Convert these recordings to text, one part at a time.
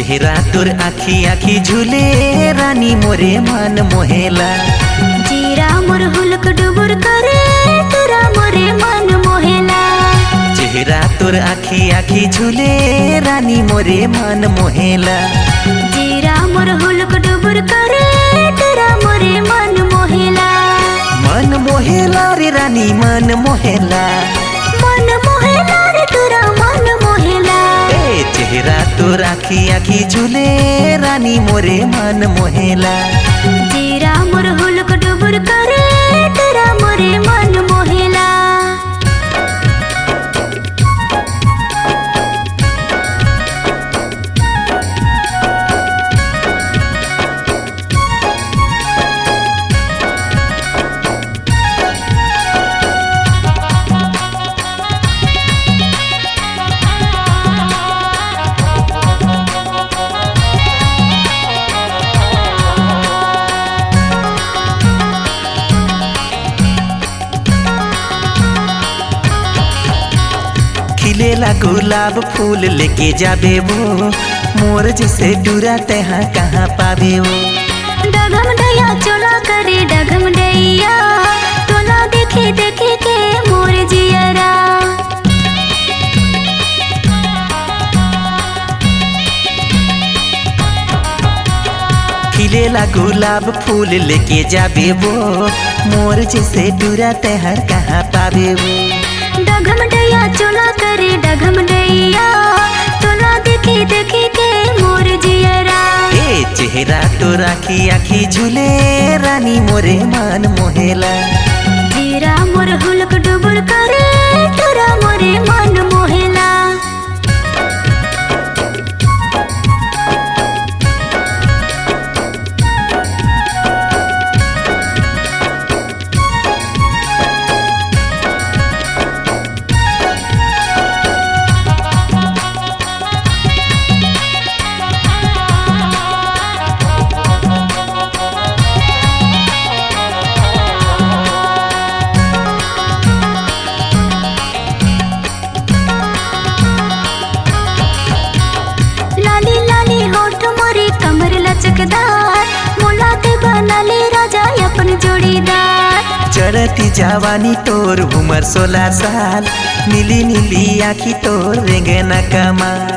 चेहरा तोर आखी आखी झूले रानी मोरे मन मोहेला। जीरा मोर हुलक डुबुर करे तोरा मोरे मन मोहेला। चेहरा तोर आखी आखी झूले रानी मोरे मन मोहेला। जीरा मोर हुलक डुबुर करे तोरा मोरे मन मोहेला। मन मोहेला रे रानी मन मोहेला। मन मोहेला रे तोरा मन मोहेला। चेहरा तोर आखी आखी झूले रानी मोरे मन मोहेला। जीरा मोर हुलक डुबुर करे तोरा मोरे मन मोहेला। खिलेला गुलाब फूल लेके जाबे वो, मोर जैसे डूरा तहाँ कहाँ पावे वो। डगम डैया चोला करे डगम डैया, तोला देखे देखे के मोर जियरा। खिलेला गुलाब फूल लेके जाबे वो, मोर जैसे डूरा तहाँ कहाँ पावे वो। डगम डैया चोला करे डगम डैया, तोला देखे देखे के मोर जियरा। चेहरा तोर आखी आखी झूले रानी मोरे मन मोहेला। जीरा मोर हुलक डुबुर करे तोरा मोरे मन मोहेला। लचकदार मोला के बनले राजा अपन जोड़ीदार। चढ़ती जवानी तोर उमर 16 साल, नीली नीली आखी तोर रेंगना कमाल।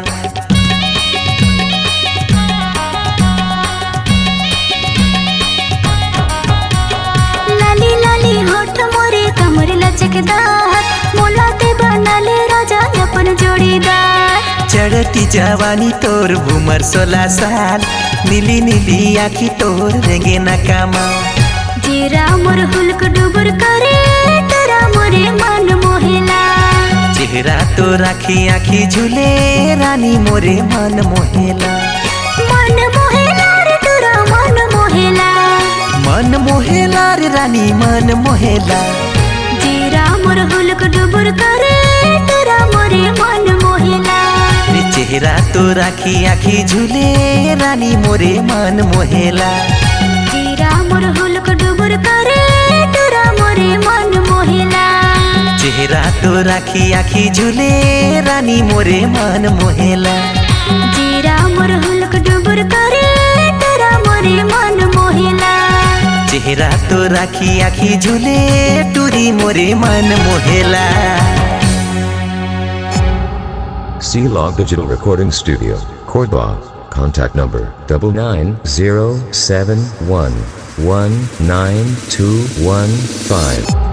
लाली लाली होठ मोरे कमर लचकदार, मोला के बनले राजा अपन जोड़ीदार। चढ़ती जवानी तोर उमर 16 साल, नीली नीली आखी तोर रेंगना कमाल। जीरा मोर हुलक डुबुर करे तोरा मोरे मन मोहेला। चेहरा तोर आखी आखी झूले रानी मोरे मन मोहेला। मन मोहेला रे तोरा मन मोहेला। मन मोहेला रे रानी मन मोहेला। जीरा मोर हुलक डुबुर करे तोरा मोरे मन मोहेला। चेहरा तोर आखी आखी झूले रानी मोरे मन मोहेला। जीरा मोर हुलक डुबुर करे तोरा मोरे मन मोहेला। चेहरा तोर आखी आखी झूले रानी मोरे मन मोहेला। जीरा मोर हुलक डुबुर करे तोरा मोरे मन मोहेला। चेहरा तोर आखी आखी झूले टूरी मोरे मन मोहेला। C-Log Digital Recording Studio, Cordoba. Contact number 9907119215.